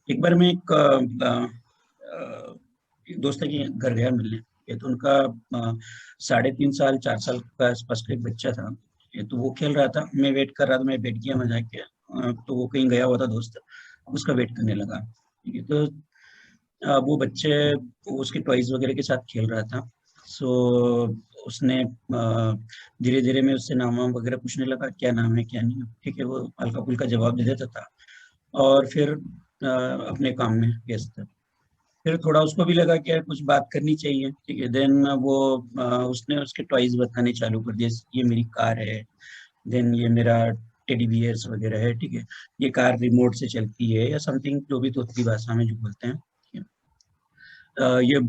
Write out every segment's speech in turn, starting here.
एक बार मैं एक दोस्त के घर गया मिलने। ये तो उनका 3.5 साल 4 साल का आसपास का एक बच्चा था। ये तो वो खेल रहा था, मैं वेट कर रहा था, मैं बैठ गया वहाँ जाके। तो वो कहीं गया हुआ था दोस्त, उसका वेट करने लगा। ठीक है, तो वो बच्चे वो उसके टॉयज वगैरह के साथ खेल रहा था। सो उसने धीरे धीरे में उससे नाम वाम वगैरह पूछने लगा, क्या नाम है क्या नहीं है। ठीक है, वो हल्का फुल्का जवाब दे देता था और फिर अपने काम में व्यस्त था। फिर थोड़ा उसको भी लगा कि यार कुछ बात करनी चाहिए। ठीक है, देन वो उसने उसके टॉयज बताने चालू कर दिए। ये मेरी कार है, देन ये मेरा टेडी बियर्स वगैरह है। ठीक है, ये कार रिमोट से चलती है या समथिंग, जो भी तोतली भाषा में जो बोलते हैं। ठीक है, ये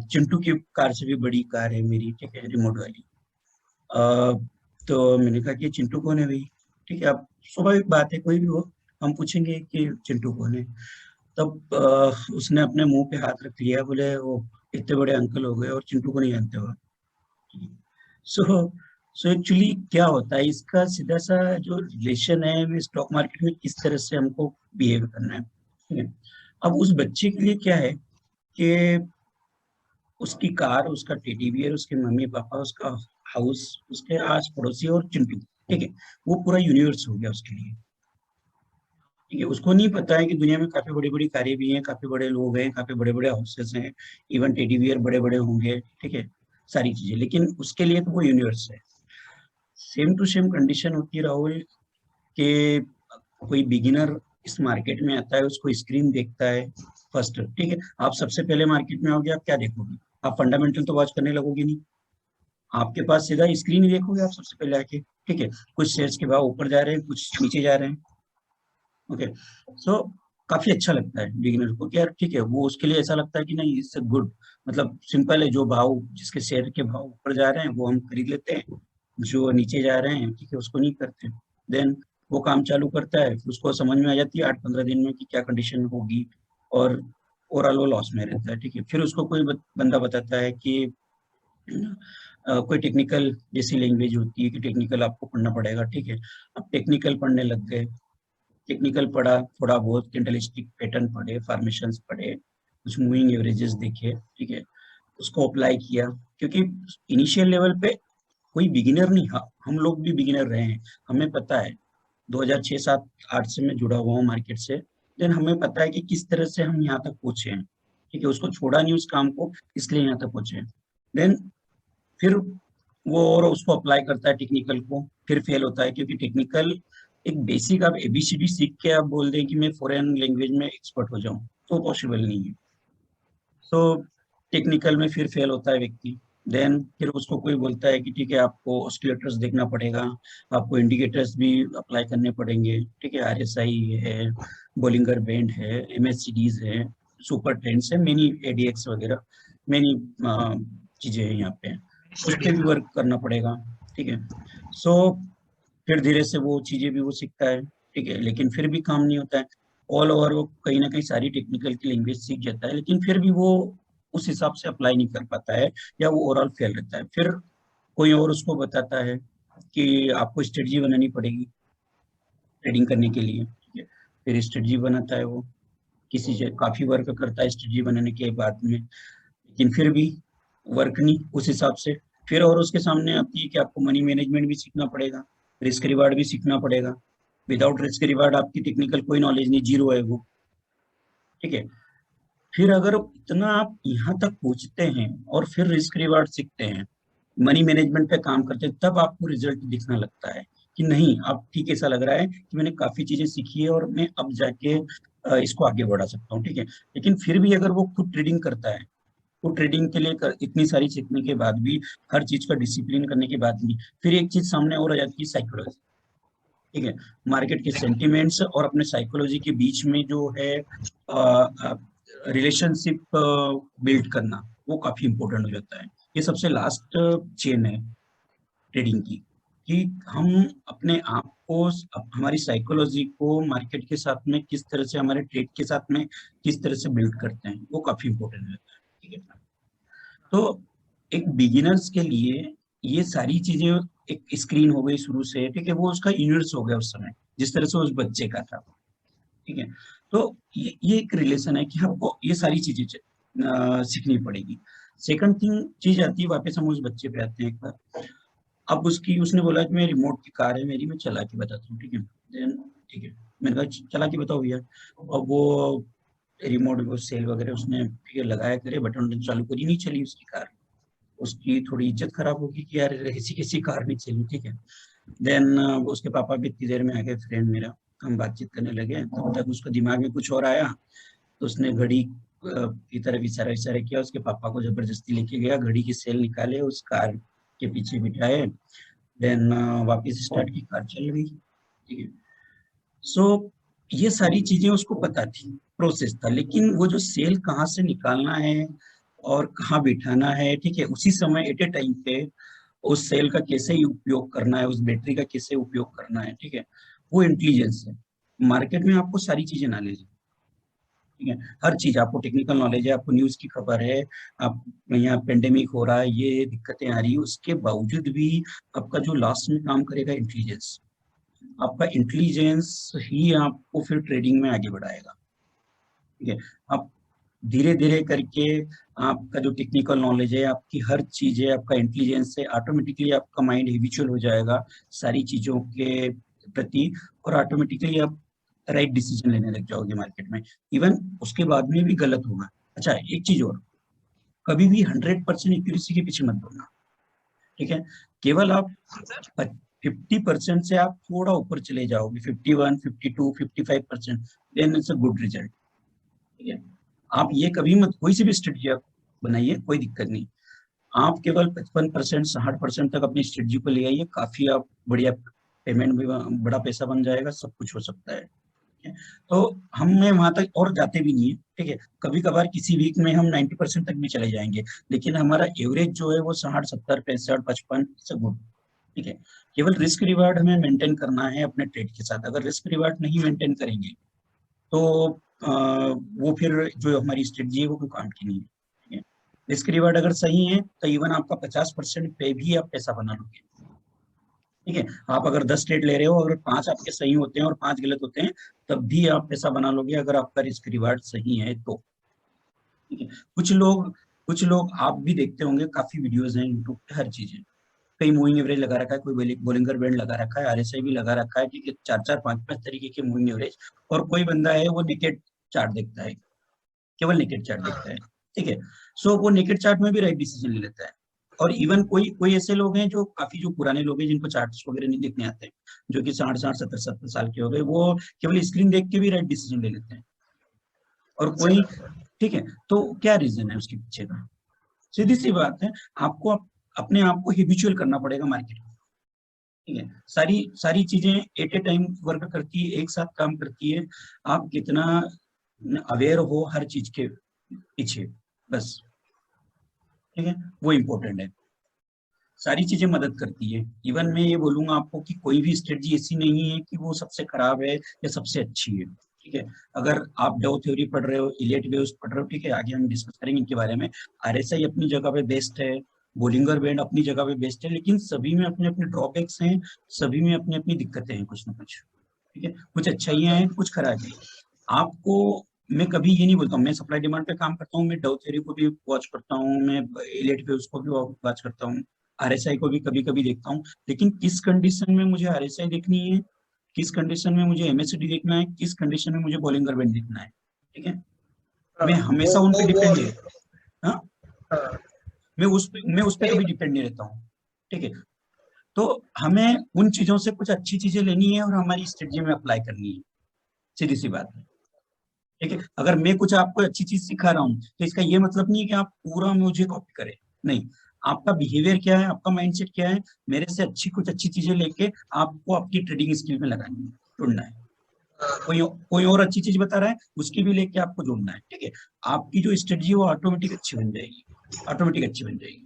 चिंटू की कार से भी बड़ी कार है मेरी। ठीक है, रिमोट वाली। तो मैंने कहा कि चिंटू कौन है भाई। ठीक है, अब स्वाभाविक बात है, कोई भी हो हम पूछेंगे कि चिंटू कौन है। तब उसने अपने मुंह पे हाथ रख लिया, बोले वो इतने बड़े अंकल हो गए और चिंटू को नहीं जानते हो। सो सो एक्चुअली क्या होता है, इसका सीधा सा जो रिलेशन है स्टॉक मार्केट में, किस तरह से हमको बिहेव करना है। ठीक है, अब उस बच्चे के लिए क्या है कि उसकी कार, उसका टेडी बियर, उसके मम्मी पापा, उसका हाउस, उसके आस पड़ोसी और चिंटू। ठीक है, वो पूरा यूनिवर्स हो गया उसके लिए। ठीक है, उसको नहीं पता है कि दुनिया में काफी बड़ी बड़ी कारें भी हैं, काफी बड़े लोग हैं, काफी बड़े बड़े हाउसेस हैं, इवन टेडी बियर बड़े बड़े होंगे। ठीक है, सारी चीजें, लेकिन उसके लिए तो वो यूनिवर्स है। सेम टू सेम कंडीशन होती है राहुल, कि कोई बिगिनर इस मार्केट में आता है, उसको स्क्रीन देखता है फर्स्ट। ठीक है, आप सबसे पहले मार्केट में आओगे, आप क्या देखोगे? आप फंडामेंटल तो वॉच करने लगोगे नहीं, आपके पास सीधा स्क्रीन ही देखोगे आप सबसे पहले आके। ठीक है, कुछ शेयर्स के भाव ऊपर जा रहे हैं, कुछ नीचे जा रहे हैं। ओके, सो काफी अच्छा लगता है बिगिनर को कि यार ठीक है, वो उसके लिए ऐसा लगता है कि नहीं, इससे गुड, मतलब सिंपल है, जो भाव जिसके शेयर के भाव ऊपर जा रहे हैं वो हम खरीद लेते हैं, जो नीचे जा रहे हैं ठीक है उसको नहीं करते। देन वो काम चालू करता है, फिर उसको समझ में आ जाती है 8-15 दिन में कि क्या कंडीशन होगी, और ओवरऑल वो लॉस में रहता है। ठीक है, फिर उसको कोई बंदा बताता है कि कोई टेक्निकल जैसी लैंग्वेज होती है कि टेक्निकल आपको पढ़ना पड़ेगा। ठीक है, अब टेक्निकल पढ़ने लग गए, टेक्निकल पढ़ा, थोड़ा बहुत कैंडलस्टिक पैटर्न पढ़े, फॉर्मेशंस पढ़े, कुछ मूविंग एवरेजेस देखे। ठीक है, उसको अप्लाई किया, क्योंकि इनिशियल लेवल पे कोई बिगिनर नहीं, हम लोग भी बिगिनर रहे हैं। हमें पता है 2006 7 8 से मैं जुड़ा हुआ हूँ मार्केट से। देन हमें पता है कि किस तरह से हम यहाँ तक पहुंचे हैं। ठीक है, उसको छोड़ा नहीं उस काम को, इसलिए यहाँ तक पहुंचे हैं। देन फिर वो और उसको अप्लाई करता है टेक्निकल को, फिर फेल होता है, क्योंकि टेक्निकल एक बेसिक, आप एबीसीडी सीख के आप बोल दें कि मैं फॉरेन लैंग्वेज में एक्सपर्ट हो जाऊं, तो पॉसिबल नहीं है। सो टेक्निकल में फिर फेल होता है व्यक्ति। देन फिर उसको कोई बोलता है कि ठीक है, आपको ऑस्किलेटर्स देखना पड़ेगा, आपको इंडिकेटर्स भी अप्लाई करने पड़ेंगे। ठीक है, आरएसआई है, बोलिंगर बैंड है, एमएससीडीज है, सुपर ट्रेंड्स है, मेनी एडीएक्स वगैरह, मेनी चीजें हैं यहाँ पे, उस पर भी वर्क करना पड़ेगा। ठीक है, सो फिर धीरे से वो चीजें भी वो सीखता है। ठीक है, लेकिन फिर भी काम नहीं होता है। ऑल ओवर वो कहीं ना कहीं सारी टेक्निकल की लैंग्वेज सीख जाता है, लेकिन फिर भी वो उस हिसाब से अप्लाई नहीं कर पाता है, या वो ओवरऑल फेल रहता है। फिर कोई और उसको बताता है कि आपको स्ट्रेटजी बनानी पड़ेगी ट्रेडिंग करने के लिए। ठीक है, फिर स्ट्रेटजी बनाता है वो, किसी से काफी वर्क करता है स्ट्रेटजी बनाने के बाद में, लेकिन फिर भी वर्क नहीं उस हिसाब से। फिर और उसके सामने आती है कि आपको मनी मैनेजमेंट भी सीखना पड़ेगा, रिस्क रिवार्ड भी सीखना पड़ेगा। विदाउट रिस्क रिवार्ड आपकी टेक्निकल कोई नॉलेज नहीं, जीरो है वो। ठीक है, फिर अगर इतना आप यहाँ तक पहुंचते हैं और फिर रिस्क रिवार्ड सीखते हैं, मनी मैनेजमेंट पे काम करते हैं, तब आपको रिजल्ट दिखना लगता है कि नहीं, अब ठीक ऐसा लग रहा है कि मैंने काफी चीजें सीखी है और मैं अब जाके इसको आगे बढ़ा सकता हूँ। ठीक है, लेकिन फिर भी अगर वो खुद ट्रेडिंग करता है, वो ट्रेडिंग के लिए इतनी सारी सीखने के बाद भी, हर चीज का डिसिप्लिन करने के बाद भी, फिर एक चीज सामने और आ जाती है, साइकोलॉजी। ठीक है, मार्केट के सेंटिमेंट्स और अपने साइकोलॉजी के बीच में जो है रिलेशनशिप बिल्ड करना, वो काफी इंपॉर्टेंट हो जाता है। ये सबसे लास्ट चेन है ट्रेडिंग की, कि हम अपने आप को, हमारी साइकोलॉजी को मार्केट के साथ में किस तरह से, हमारे ट्रेड के साथ में किस तरह से बिल्ड करते हैं, वो काफी इंपॉर्टेंट रहता है। ठीक है, तो एक बिगिनर्स के लिए ये सारी चीजें, एक स्क्रीन हो गई शुरू से। ठीक है, वो उसका यूनिवर्स हो गया उस समय, जिस तरह से उस बच्चे का था। ठीक है, तो ये एक रिलेशन है कि आपको ये सारी चीजें सीखनी पड़ेगी। सेकंड थिंग चीज आती है, वापस हम उस बच्चे पे आते हैं एक बार। अब उसने बोला कि मैं रिमोट की कार है मेरी, मैं चला के बताता हूँ, ठीक है। देन ठीक है, मैंने कहा चला के बताओ भैया। और वो रिमोट वो सेल वगैरह उसने ठीक है लगाया, करे बटन चालू करी, नहीं चली उसकी कार। उसकी थोड़ी इज्जत खराब होगी कि यार ऐसी कैसी कार नहीं चली, ठीक है। देन उसके पापा भी इतनी देर में आ गए, फ्रेंड मेरा, हम बातचीत करने लगे, तब तक उसको दिमाग में कुछ और आया। तो उसने घड़ी की तरफ इशारा इशारा किया, उसके पापा को जबरदस्ती लेके गया, घड़ी की सेल निकाले, उस कार के पीछे बिठाए। देन वापस स्टार्ट की, कार चल गई, ठीक है। सो ये सारी चीजें उसको पता थी, प्रोसेस था, लेकिन वो जो सेल कहाँ से निकालना है और कहाँ बिठाना है, ठीक है, उसी समय एट ए टाइम पे उस सेल का कैसे उपयोग करना है, उस बैटरी का कैसे उपयोग करना है, ठीक है, वो इंटेलिजेंस है। मार्केट में आपको सारी चीजें नॉलेज है, ठीक है, हर चीज आपको टेक्निकल नॉलेज है, आपको न्यूज की खबर है, आप यहाँ पेंडेमिक हो रहा है, ये दिक्कतें आ रही है, उसके बावजूद भी आपका जो लास्ट में काम करेगा इंटेलिजेंस, आपका इंटेलिजेंस ही आपको फिर ट्रेडिंग में आगे बढ़ाएगा, ठीक है। आप धीरे धीरे करके आपका जो टेक्निकल नॉलेज है, आपकी हर चीज है, आपका इंटेलिजेंस है, ऑटोमेटिकली आपका माइंड हैबिचुअल हो जाएगा सारी चीजों के प्रति, और ऑटोमेटिकली आप राइट डिसीजन लेने लग जाओगे मार्केट में। इवन उसके बाद में भी गलत होगा। अच्छा, एक चीज और, कभी भी 100% एक्यूरेसी के पीछे मत दौड़ना, ठीक है। केवल आप 50% से आप थोड़ा ऊपर चले जाओगे, 51, 52, 55%, then it's a good result, ठीक है। आप ये कभी मत, कोई सी भी स्ट्रेटजी आप बनाइए, कोई दिक्कत नहीं, आप केवल 55%, 60% तक अपनी स्ट्रेटजी को ले आइए, काफी आप बढ़िया पेमेंट भी, बड़ा पैसा बन जाएगा, सब कुछ हो सकता है, ठीक है? तो हमें वहां तक और जाते भी नहीं है, ठीक है। कभी कभार किसी वीक में हम 90% तक भी चले जाएंगे, लेकिन हमारा एवरेज जो है वो 60, 70, 65, 55 से गुड, ठीक है। केवल रिस्क रिवार्ड हमें मेंटेन करना है अपने ट्रेड के साथ। अगर रिस्क रिवार्ड नहीं मेंटेन करेंगे तो वो फिर जो हमारी स्ट्रेटजी है वो कोई काम की नहीं है, ठीक है। रिस्क रिवार्ड अगर सही है तो इवन आपका 50% पे भी आप पैसा बना लोगे, ठीक है। आप अगर 10 ट्रेड ले रहे हो, अगर 5 आपके सही होते हैं और 5 गलत होते हैं, तब भी आप पैसा बना लोगे, अगर आपका रिस्क रिवार्ड सही है तो, ठीक है। कुछ लोग आप भी देखते होंगे, काफी वीडियोस हैं यूट्यूब पे, हर चीज है, कई मूविंग एवरेज लगा रखा है, कोई बोलिंगर बैंड लगा रखा है, आरएसआई भी लगा रखा है, ठीक है, 4-4, 5-5 तरीके के मूविंग एवरेज। और कोई बंदा है वो नेकेड चार्ट देखता है, केवल नेकेड चार्ट देखता है, ठीक है। सो वो नेकेड चार्ट में भी राइट डिसीजन ले लेता है। और इवन कोई कोई ऐसे लोग हैं जो काफी, जो पुराने लोग हैं जिनको चार्ट्स वगैरह नहीं देखने आते हैं, जो कि 60-60, 70-70 साल के हो गए, वो केवल स्क्रीन देख के भी राइट डिसीजन ले लेते हैं। और कोई, ठीक है, तो क्या रीजन है उसके पीछे का? सीधी सी बात है, आपको अपने आप को हिबिचुअल करना पड़ेगा मार्केट में, ठीक है। सारी सारी चीजें एट ए टाइम वर्क करती है, एक साथ काम करती है। आप कितना अवेयर हो हर चीज के पीछे, बस, ठीक है, वो इम्पोर्टेंट है। सारी चीजें मदद करती है। इवन मैं ये बोलूंगा आपको कि कोई भी स्ट्रेटजी ऐसी नहीं है कि वो सबसे खराब है या सबसे अच्छी है, ठीक है। अगर आप डो थ्योरी पढ़ रहे हो, इलियट वेव्स पढ़ रहे हो, ठीक है, आगे हम डिस्कस करेंगे इनके बारे में। आरएसआई अपनी जगह पे बेस्ट है, बोलिंगर बैंड अपनी जगह पे बेस्ट है, लेकिन सभी में अपने अपने ड्रॉबैक्स हैं, सभी में अपनी अपनी दिक्कतें हैं, कुछ ना कुछ, ठीक है। कुछ अच्छाइयाँ हैं, कुछ खराबियाँ हैं। आपको, मैं कभी ये नहीं बोलता हूँ, मैं सप्लाई डिमांड पे काम करता हूँ, मैं डो थ्योरी को भी वॉच करता हूँ, मैं इलियट वेव्स को भी वॉच करता हूँ, आरएसआई को भी कभी कभी देखता हूँ। लेकिन किस कंडीशन में मुझे आरएसआई देखनी है, किस कंडीशन में मुझे एमएसडी देखना है, किस कंडीशन में मुझे बॉलिंगर बैंड देखना है, ठीक है, मैं हमेशा उन पे डिपेंड नहीं, हाँ, मैं उस पे कभी डिपेंड नहीं रहता हूँ, ठीक है। तो हमें उन चीजों से कुछ अच्छी चीजें लेनी है और हमारी स्ट्रेटजी में अप्लाई करनी है, सीधी सी बात है, ठीक है। अगर मैं कुछ आपको अच्छी चीज सिखा रहा हूँ तो इसका ये मतलब नहीं है कि आप पूरा मुझे कॉपी करें, नहीं। आपका बिहेवियर क्या है, आपका माइंडसेट क्या है, मेरे से कुछ अच्छी चीजें लेके आपको अपनी ट्रेडिंग स्किल में लगानी है, जुड़ना है। कोई और अच्छी चीज बता रहा है, उसकी भी लेके आपको जोड़ना है, ठीक है। आपकी जो स्ट्रेटजी वो ऑटोमेटिक अच्छी बन जाएगी, ऑटोमेटिक अच्छी बन जाएगी।